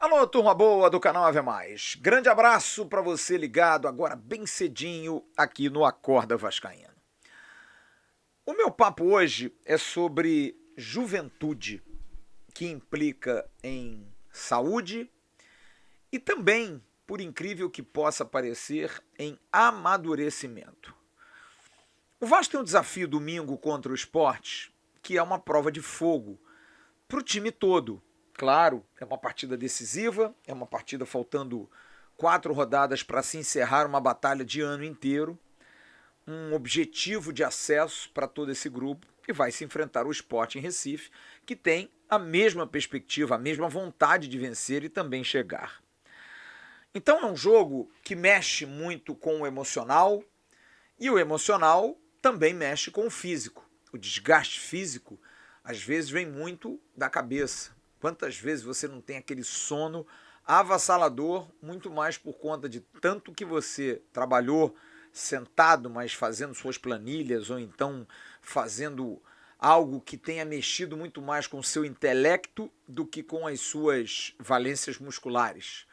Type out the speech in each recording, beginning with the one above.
Alô, turma boa do canal Ave Mais. Grande abraço para você ligado agora bem cedinho aqui no Acorda Vascaíno. O meu papo hoje é sobre juventude, que implica em saúde e também, por incrível que possa parecer, em amadurecimento. O Vasco tem um desafio domingo contra o Sport, que é uma prova de fogo para o time todo. Claro, é uma partida decisiva, é uma partida faltando 4 rodadas para se encerrar uma batalha de ano inteiro, um objetivo de acesso para todo esse grupo que vai se enfrentar o Sport em Recife, que tem a mesma perspectiva, a mesma vontade de vencer e também chegar. Então é um jogo que mexe muito com o emocional e o emocional também mexe com o físico. O desgaste físico às vezes vem muito da cabeça. Quantas vezes você não tem aquele sono avassalador, muito mais por conta de tanto que você trabalhou sentado, mas fazendo suas planilhas, ou então fazendo algo que tenha mexido muito mais com o seu intelecto do que com as suas valências musculares.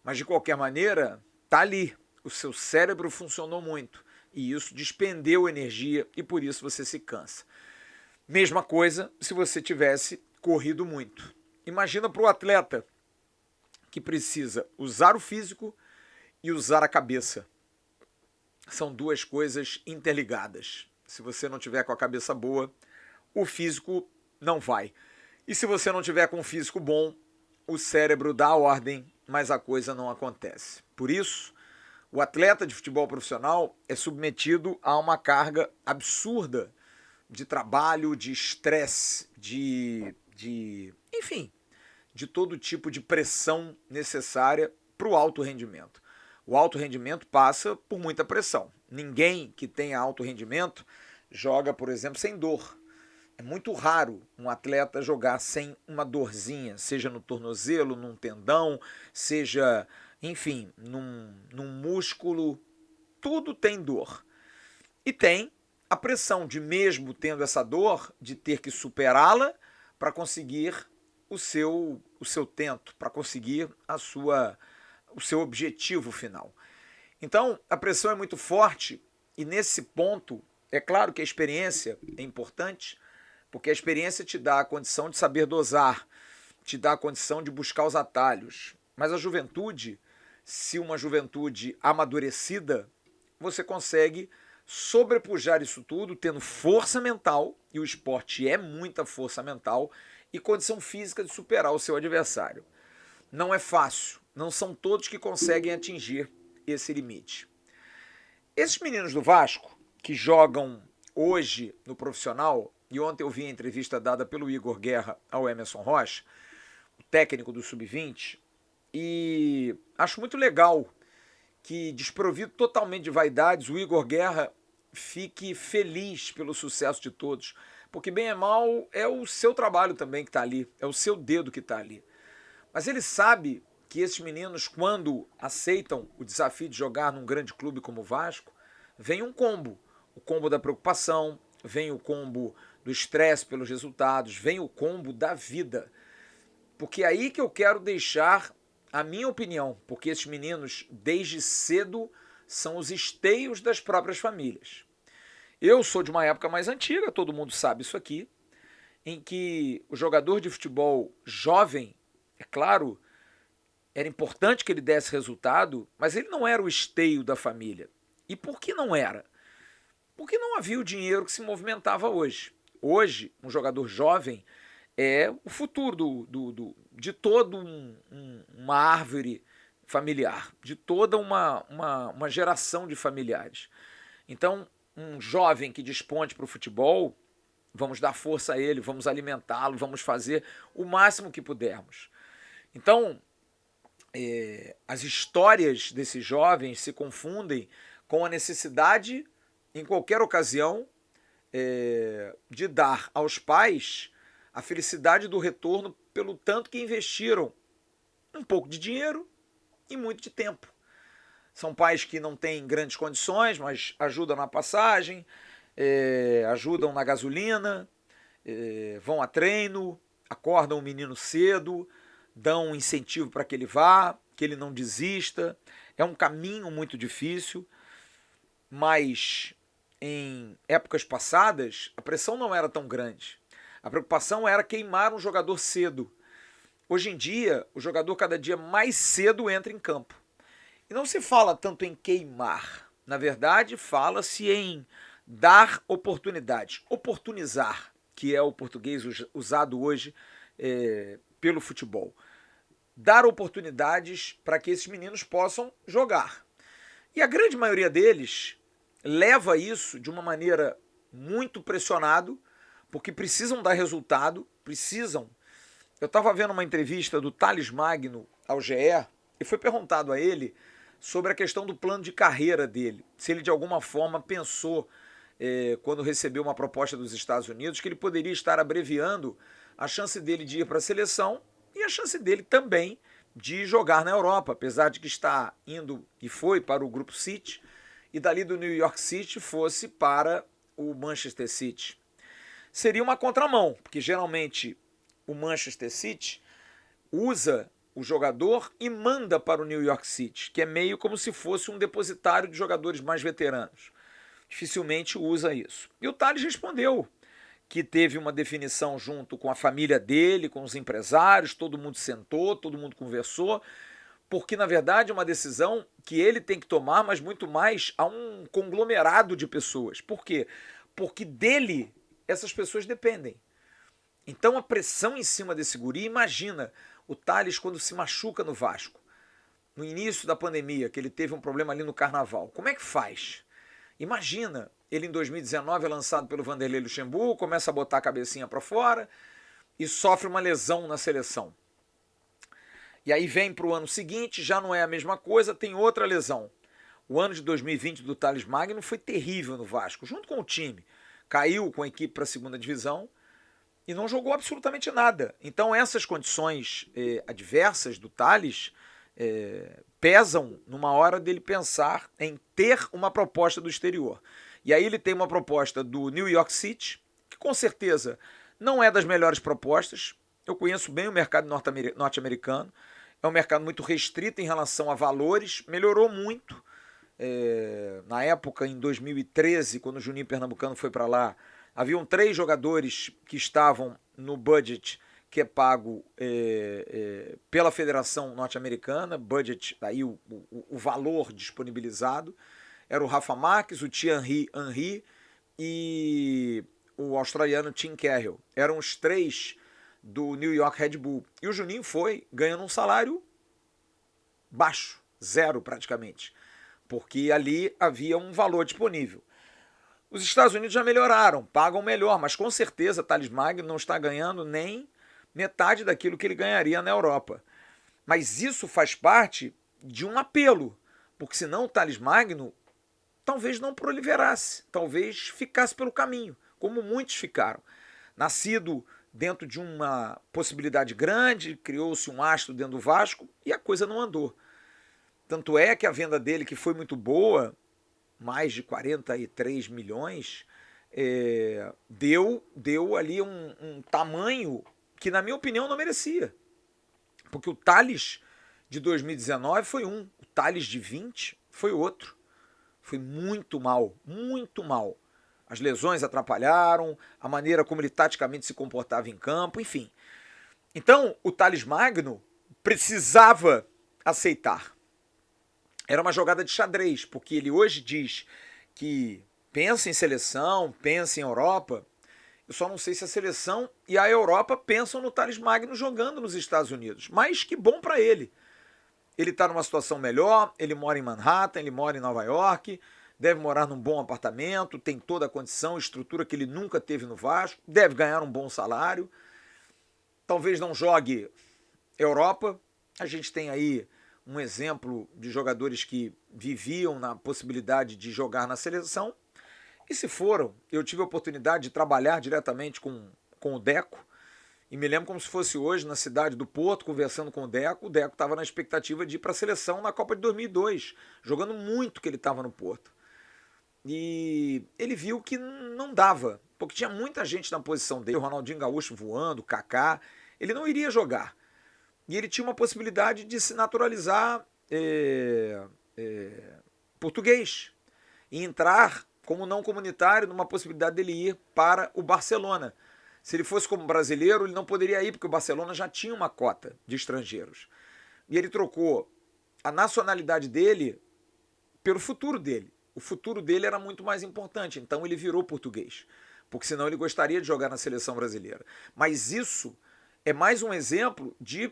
Mas de qualquer maneira, tá ali. O seu cérebro funcionou muito e isso despendeu energia e por isso você se cansa. Mesma coisa se você tivesse corrido muito. Imagina para o atleta que precisa usar o físico e usar a cabeça. São duas coisas interligadas. Se você não tiver com a cabeça boa, o físico não vai. E se você não tiver com o físico bom, o cérebro dá a ordem, mas a coisa não acontece. Por isso, o atleta de futebol profissional é submetido a uma carga absurda de trabalho, de estresse, enfim, de todo tipo de pressão necessária para o alto rendimento. O alto rendimento passa por muita pressão. Ninguém que tenha alto rendimento joga, por exemplo, sem dor. É muito raro um atleta jogar sem uma dorzinha, seja no tornozelo, num tendão, seja, enfim, num músculo. Tudo tem dor. E tem a pressão de, mesmo tendo essa dor, de ter que superá-la para conseguir o seu tento, para conseguir o seu objetivo final. Então, a pressão é muito forte e nesse ponto, é claro que a experiência é importante, porque a experiência te dá a condição de saber dosar, te dá a condição de buscar os atalhos. Mas a juventude, se uma juventude amadurecida, você consegue sobrepujar isso tudo tendo força mental, e o esporte é muita força mental, e condição física de superar o seu adversário. Não é fácil, não são todos que conseguem atingir esse limite. Esses meninos do Vasco, que jogam hoje no profissional, e ontem eu vi a entrevista dada pelo Igor Guerra ao Emerson Rocha, o técnico do Sub-20, e acho muito legal que, desprovido totalmente de vaidades, o Igor Guerra fique feliz pelo sucesso de todos. Porque, bem ou mal, é o seu trabalho também que está ali, é o seu dedo que está ali. Mas ele sabe que esses meninos, quando aceitam o desafio de jogar num grande clube como o Vasco, vem um combo. O combo da preocupação, vem o combo do estresse pelos resultados, vem o combo da vida. Porque é aí que eu quero deixar a minha opinião, porque esses meninos, desde cedo, são os esteios das próprias famílias. Eu sou de uma época mais antiga, todo mundo sabe isso aqui, em que o jogador de futebol jovem, é claro, era importante que ele desse resultado, mas ele não era o esteio da família. E por que não era? Porque não havia o dinheiro que se movimentava hoje. Hoje, um jogador jovem é o futuro de toda uma árvore familiar, de toda uma geração de familiares. Então, um jovem que desponte para o futebol, vamos dar força a ele, vamos alimentá-lo, vamos fazer o máximo que pudermos. Então, as histórias desses jovens se confundem com a necessidade, em qualquer ocasião, de dar aos pais a felicidade do retorno pelo tanto que investiram um pouco de dinheiro e muito de tempo. São pais que não têm grandes condições, mas ajudam na passagem, ajudam na gasolina, vão a treino, acordam o menino cedo, dão um incentivo para que ele vá, que ele não desista. É um caminho muito difícil, mas em épocas passadas a pressão não era tão grande. A preocupação era queimar um jogador cedo. Hoje em dia, o jogador cada dia mais cedo entra em campo. E não se fala tanto em queimar. Na verdade, fala-se em dar oportunidades, oportunizar, que é o português usado hoje pelo futebol. Dar oportunidades para que esses meninos possam jogar. E a grande maioria deles leva isso de uma maneira muito pressionado, porque precisam dar resultado, precisam. Eu estava vendo uma entrevista do Thales Magno ao GE e foi perguntado a ele sobre a questão do plano de carreira dele, se ele de alguma forma pensou, quando recebeu uma proposta dos Estados Unidos, que ele poderia estar abreviando a chance dele de ir para a seleção e a chance dele também de jogar na Europa, apesar de que está indo e foi para o Grupo City, e dali do New York City fosse para o Manchester City. Seria uma contramão, porque geralmente o Manchester City usa o jogador e manda para o New York City, que é meio como se fosse um depositário de jogadores mais veteranos. Dificilmente usa isso. E o Thales respondeu que teve uma definição junto com a família dele, com os empresários, todo mundo sentou, todo mundo conversou, porque na verdade é uma decisão que ele tem que tomar, mas muito mais a um conglomerado de pessoas. Por quê? Porque dele essas pessoas dependem. Então a pressão em cima desse guri, imagina o Thales quando se machuca no Vasco, no início da pandemia, que ele teve um problema ali no Carnaval. Como é que faz? Imagina, ele em 2019 é lançado pelo Vanderlei Luxemburgo, começa a botar a cabecinha para fora e sofre uma lesão na seleção. E aí vem para o ano seguinte, já não é a mesma coisa, tem outra lesão. O ano de 2020 do Thales Magno foi terrível no Vasco, junto com o time. Caiu com a equipe para a segunda divisão e não jogou absolutamente nada. Então essas condições adversas do Thales pesam numa hora dele pensar em ter uma proposta do exterior. E aí ele tem uma proposta do New York City, que com certeza não é das melhores propostas. Eu conheço bem o mercado norte-americano. É um mercado muito restrito em relação a valores. Melhorou muito. Na época, em 2013, quando o Juninho Pernambucano foi para lá, haviam 3 jogadores que estavam no budget que é pago pela Federação Norte-Americana, budget, daí o valor disponibilizado. Era o Rafa Marques, o Thierry Henry e o australiano Tim Cahill. Eram os 3 do New York Red Bull. E o Juninho foi ganhando um salário baixo, 0 praticamente, porque ali havia um valor disponível. Os Estados Unidos já melhoraram, pagam melhor, mas com certeza Thales Magno não está ganhando nem metade daquilo que ele ganharia na Europa. Mas isso faz parte de um apelo, porque senão o Thales Magno talvez não proliferasse, talvez ficasse pelo caminho, como muitos ficaram. Nascido dentro de uma possibilidade grande, criou-se um astro dentro do Vasco e a coisa não andou. Tanto é que a venda dele, que foi muito boa, mais de 43 milhões, deu ali um tamanho que, na minha opinião, não merecia. Porque o Thales de 2019 foi um, o Thales de 20 foi outro. Foi muito mal, muito mal. As lesões atrapalharam, a maneira como ele taticamente se comportava em campo, enfim. Então, o Thales Magno precisava aceitar. Era uma jogada de xadrez, porque ele hoje diz que pensa em seleção, pensa em Europa. Eu só não sei se a seleção e a Europa pensam no Thales Magno jogando nos Estados Unidos. Mas que bom para ele. Ele está numa situação melhor, ele mora em Manhattan, ele mora em Nova York, deve morar num bom apartamento, tem toda a condição, estrutura que ele nunca teve no Vasco, deve ganhar um bom salário. Talvez não jogue Europa. A gente tem aí um exemplo de jogadores que viviam na possibilidade de jogar na seleção. E se foram, eu tive a oportunidade de trabalhar diretamente com o Deco, e me lembro como se fosse hoje na cidade do Porto, conversando com o Deco estava na expectativa de ir para a seleção na Copa de 2002, jogando muito que ele estava no Porto. E ele viu que não dava, porque tinha muita gente na posição dele, o Ronaldinho Gaúcho voando, o Kaká, ele não iria jogar. e ele tinha uma possibilidade de se naturalizar português e entrar como não comunitário numa possibilidade dele ir para o Barcelona. Se ele fosse como brasileiro, ele não poderia ir, porque o Barcelona já tinha uma cota de estrangeiros. E ele trocou a nacionalidade dele pelo futuro dele. O futuro dele era muito mais importante, então ele virou português, porque senão ele gostaria de jogar na seleção brasileira. Mas isso é mais um exemplo de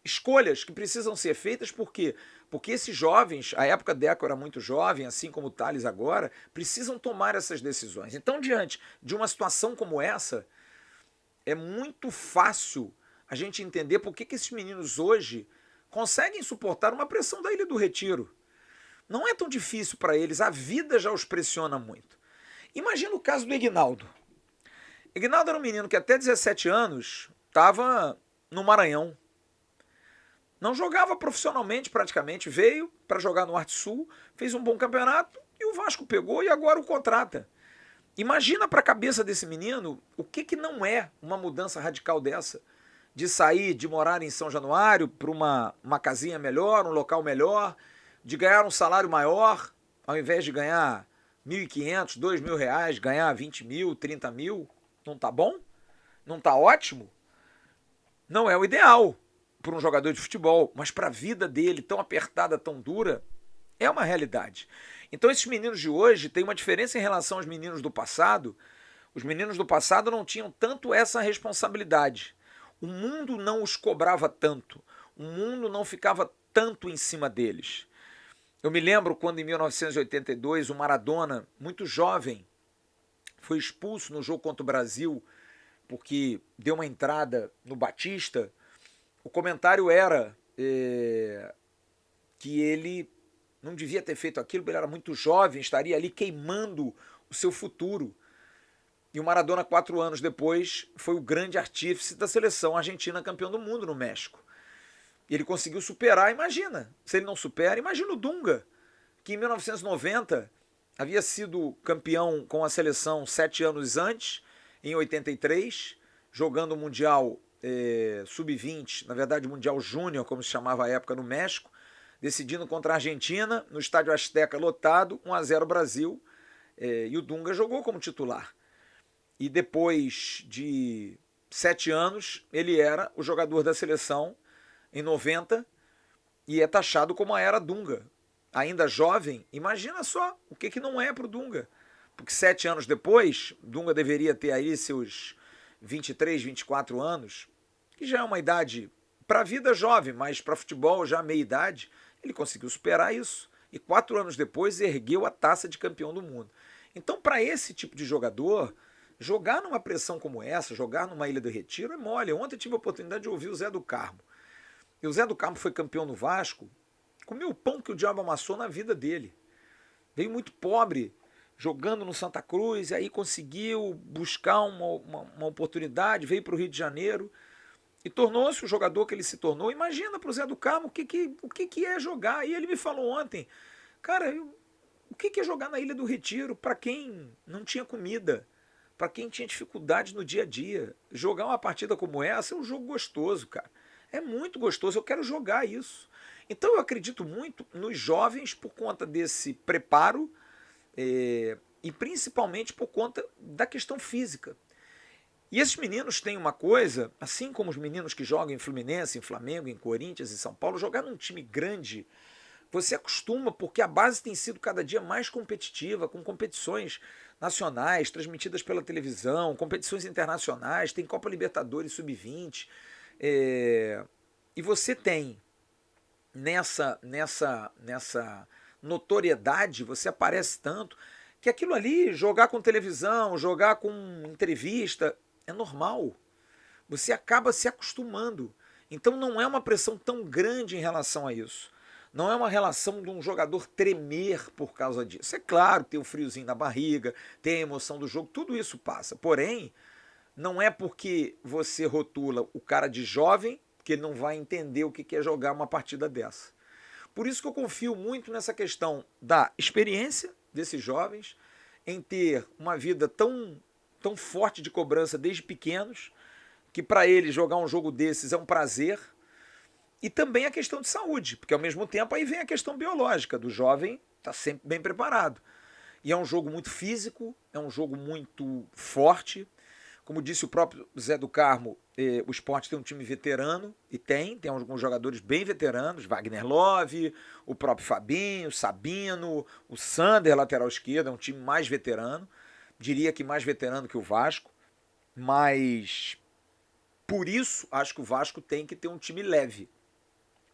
escolhas que precisam ser feitas, por quê? Porque esses jovens, a época Deco era muito jovem, assim como o Thales agora, precisam tomar essas decisões. Então, diante de uma situação como essa, é muito fácil a gente entender por que esses meninos hoje conseguem suportar uma pressão da Ilha do Retiro. Não é tão difícil para eles, a vida já os pressiona muito. Imagina o caso do Ignaldo. Ignaldo era um menino que até 17 anos estava no Maranhão. Não jogava profissionalmente praticamente, veio para jogar no Arte Sul, fez um bom campeonato e o Vasco pegou e agora o contrata. Imagina para a cabeça desse menino o que não é uma mudança radical dessa. De sair, de morar em São Januário para uma casinha melhor, um local melhor, de ganhar um salário maior, ao invés de ganhar 1.500, R$ 2.000, ganhar 20 mil, 30 mil. Não tá bom? Não tá ótimo? Não é o ideal para um jogador de futebol, mas para a vida dele, tão apertada, tão dura, é uma realidade. Então esses meninos de hoje têm uma diferença em relação aos meninos do passado. Os meninos do passado não tinham tanto essa responsabilidade. O mundo não os cobrava tanto. O mundo não ficava tanto em cima deles. Eu me lembro quando em 1982 o Maradona, muito jovem, foi expulso no jogo contra o Brasil porque deu uma entrada no Batista. O comentário era que ele não devia ter feito aquilo, porque ele era muito jovem, estaria ali queimando o seu futuro. E o Maradona, 4 anos depois, foi o grande artífice da seleção argentina campeão do mundo no México. E ele conseguiu superar, imagina. Se ele não supera, imagina o Dunga, que em 1990 havia sido campeão com a seleção 7 anos antes, em 83, jogando o Mundial Sub-20, na verdade o Mundial Júnior, como se chamava à época, no México, decidindo contra a Argentina, no Estádio Azteca lotado, 1-0 Brasil, e o Dunga jogou como titular. E depois de 7 anos, ele era o jogador da seleção em 90 e é taxado como a era Dunga. Ainda jovem, imagina só o que não é para o Dunga. Porque 7 anos depois, Dunga deveria ter aí seus 23, 24 anos, que já é uma idade para a vida jovem, mas para futebol já meia idade. Ele conseguiu superar isso. E 4 anos depois ergueu a taça de campeão do mundo. Então, para esse tipo de jogador, jogar numa pressão como essa, jogar numa Ilha do Retiro é mole. Ontem eu tive a oportunidade de ouvir o Zé do Carmo. E o Zé do Carmo foi campeão no Vasco, comeu o pão que o diabo amassou na vida dele. Veio muito pobre, jogando no Santa Cruz, e aí conseguiu buscar uma oportunidade, veio para o Rio de Janeiro e tornou-se o jogador que ele se tornou. Imagina para o Zé do Carmo o que é jogar. E ele me falou ontem, cara, o que é jogar na Ilha do Retiro para quem não tinha comida, para quem tinha dificuldade no dia a dia. Jogar uma partida como essa é um jogo gostoso, cara. É muito gostoso, eu quero jogar isso. Então eu acredito muito nos jovens por conta desse preparo e principalmente por conta da questão física. E esses meninos têm uma coisa, assim como os meninos que jogam em Fluminense, em Flamengo, em Corinthians, em São Paulo, jogar num time grande, você acostuma porque a base tem sido cada dia mais competitiva, com competições nacionais, transmitidas pela televisão, competições internacionais, tem Copa Libertadores Sub-20. E você tem nessa notoriedade, você aparece tanto, que aquilo ali, jogar com televisão, jogar com entrevista, é normal. Você acaba se acostumando. Então não é uma pressão tão grande em relação a isso. Não é uma relação de um jogador tremer por causa disso. É claro, tem o friozinho na barriga, tem a emoção do jogo, tudo isso passa. Porém, não é porque você rotula o cara de jovem que ele não vai entender o que é jogar uma partida dessa. Por isso que eu confio muito nessa questão da experiência desses jovens, em ter uma vida tão forte de cobrança desde pequenos, que para eles jogar um jogo desses é um prazer. E também a questão de saúde, porque ao mesmo tempo aí vem a questão biológica do jovem estar sempre bem preparado. E é um jogo muito físico, é um jogo muito forte. Como disse o próprio Zé do Carmo, o Sport tem um time veterano, e tem alguns jogadores bem veteranos, Wagner Love, o próprio Fabinho, Sabino, o Sander, lateral esquerdo, é um time mais veterano, diria que mais veterano que o Vasco, mas por isso acho que o Vasco tem que ter um time leve,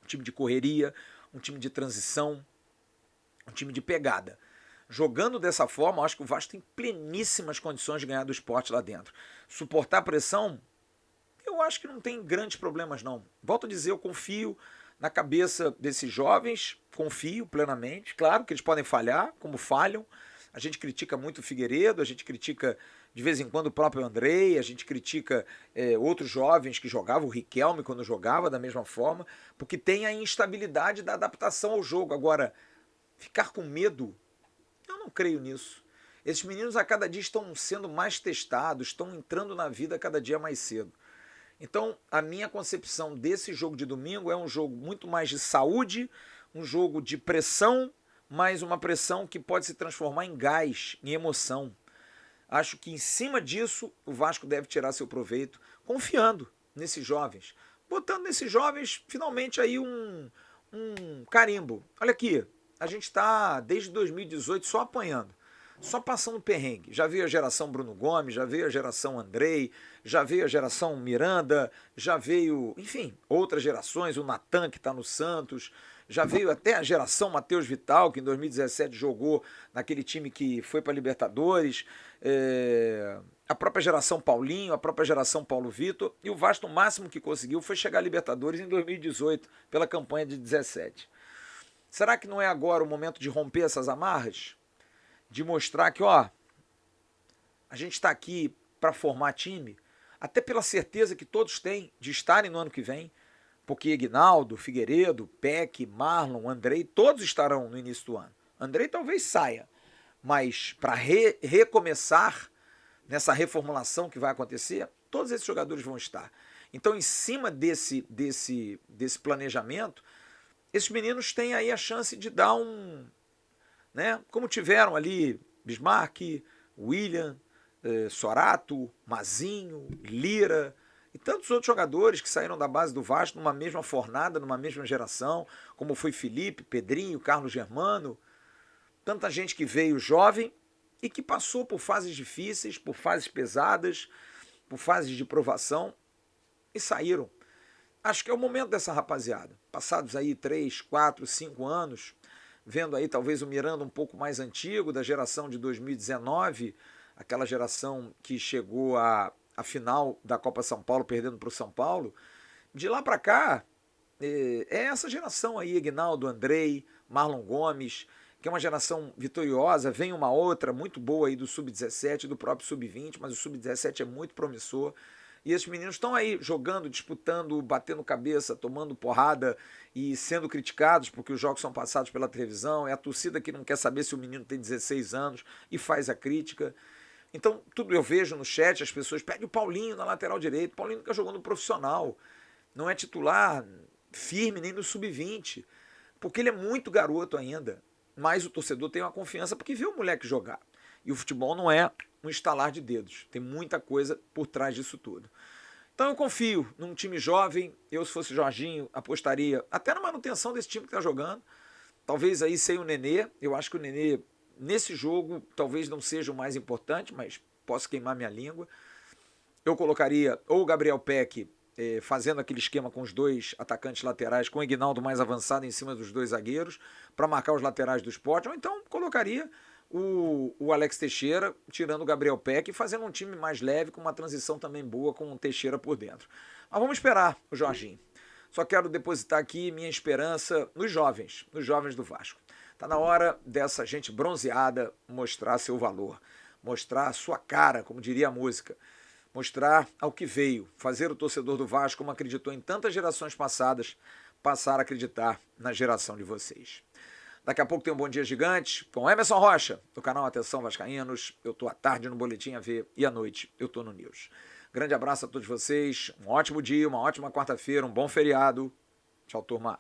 um time de correria, um time de transição, um time de pegada. Jogando dessa forma, acho que o Vasco tem pleníssimas condições de ganhar do Sport lá dentro. Suportar a pressão, eu acho que não tem grandes problemas, não. Volto a dizer, eu confio na cabeça desses jovens, confio plenamente. Claro que eles podem falhar, como falham. A gente critica muito o Figueiredo, a gente critica de vez em quando o próprio Andrei, a gente critica outros jovens que jogavam, o Riquelme quando jogava da mesma forma, porque tem a instabilidade da adaptação ao jogo. Agora, ficar com medo, eu não creio nisso. Esses meninos a cada dia estão sendo mais testados, estão entrando na vida a cada dia mais cedo. Então, a minha concepção desse jogo de domingo é um jogo muito mais de saúde, um jogo de pressão, mas uma pressão que pode se transformar em gás, em emoção. Acho que em cima disso o Vasco deve tirar seu proveito, confiando nesses jovens, botando nesses jovens finalmente aí um carimbo. Olha aqui, a gente está desde 2018 só apanhando, só passando perrengue. Já veio a geração Bruno Gomes, já veio a geração Andrei, já veio a geração Miranda, já veio, enfim, outras gerações, o Natan que está no Santos, já veio até a geração Matheus Vital, que em 2017 jogou naquele time que foi para a Libertadores, a própria geração Paulinho, a própria geração Paulo Vitor, e o Vasco o máximo que conseguiu foi chegar à Libertadores em 2018, pela campanha de 17. Será que não é agora o momento de romper essas amarras? De mostrar que, ó, a gente está aqui para formar time, até pela certeza que todos têm de estarem no ano que vem, porque Ignaldo, Figueiredo, Peck, Marlon, Andrei, todos estarão no início do ano. Andrei talvez saia, mas para recomeçar nessa reformulação que vai acontecer, todos esses jogadores vão estar. Então, em cima desse planejamento, esses meninos têm aí a chance de dar né, como tiveram ali Bismarck, William, Sorato, Mazinho, Lira e tantos outros jogadores que saíram da base do Vasco numa mesma fornada, numa mesma geração, como foi Felipe, Pedrinho, Carlos Germano, tanta gente que veio jovem e que passou por fases difíceis, por fases pesadas, por fases de provação e saíram. Acho que é o momento dessa rapaziada. Passados aí 3, 4, 5 anos, vendo aí talvez o Miranda um pouco mais antigo, da geração de 2019, aquela geração que chegou à final da Copa São Paulo, perdendo para o São Paulo. De lá para cá, é essa geração aí, Ignaldo, Andrei, Marlon Gomes, que é uma geração vitoriosa. Vem uma outra muito boa aí do Sub-17, do próprio Sub-20, mas o Sub-17 é muito promissor. E esses meninos estão aí jogando, disputando, batendo cabeça, tomando porrada e sendo criticados porque os jogos são passados pela televisão. É a torcida que não quer saber se o menino tem 16 anos e faz a crítica. Então, tudo eu vejo no chat, as pessoas pedem o Paulinho na lateral direita. O Paulinho nunca jogou no profissional. Não é titular firme nem no Sub-20. Porque ele é muito garoto ainda. Mas o torcedor tem uma confiança porque vê o moleque jogar. E o futebol não é um estalar de dedos. Tem muita coisa por trás disso tudo. Então eu confio num time jovem. Eu, se fosse Jorginho, apostaria até na manutenção desse time que está jogando. Talvez aí sem o Nenê. Eu acho que o Nenê, nesse jogo, talvez não seja o mais importante, mas posso queimar minha língua. Eu colocaria ou o Gabriel Peck fazendo aquele esquema com os dois atacantes laterais, com o Ignaldo mais avançado em cima dos dois zagueiros, para marcar os laterais do Sport, ou então colocaria o Alex Teixeira, tirando o Gabriel Peck e fazendo um time mais leve, com uma transição também boa com o Teixeira por dentro. Mas vamos esperar o Jorginho. Só quero depositar aqui minha esperança nos jovens do Vasco. Está na hora dessa gente bronzeada mostrar seu valor, mostrar a sua cara, como diria a música, mostrar ao que veio, fazer o torcedor do Vasco, como acreditou em tantas gerações passadas, passar a acreditar na geração de vocês. Daqui a pouco tem um Bom Dia Gigante com Emerson Rocha, do canal Atenção Vascaínos. Eu estou à tarde no Boletim AV e à noite eu estou no News. Grande abraço a todos vocês, um ótimo dia, uma ótima quarta-feira, um bom feriado. Tchau, turma.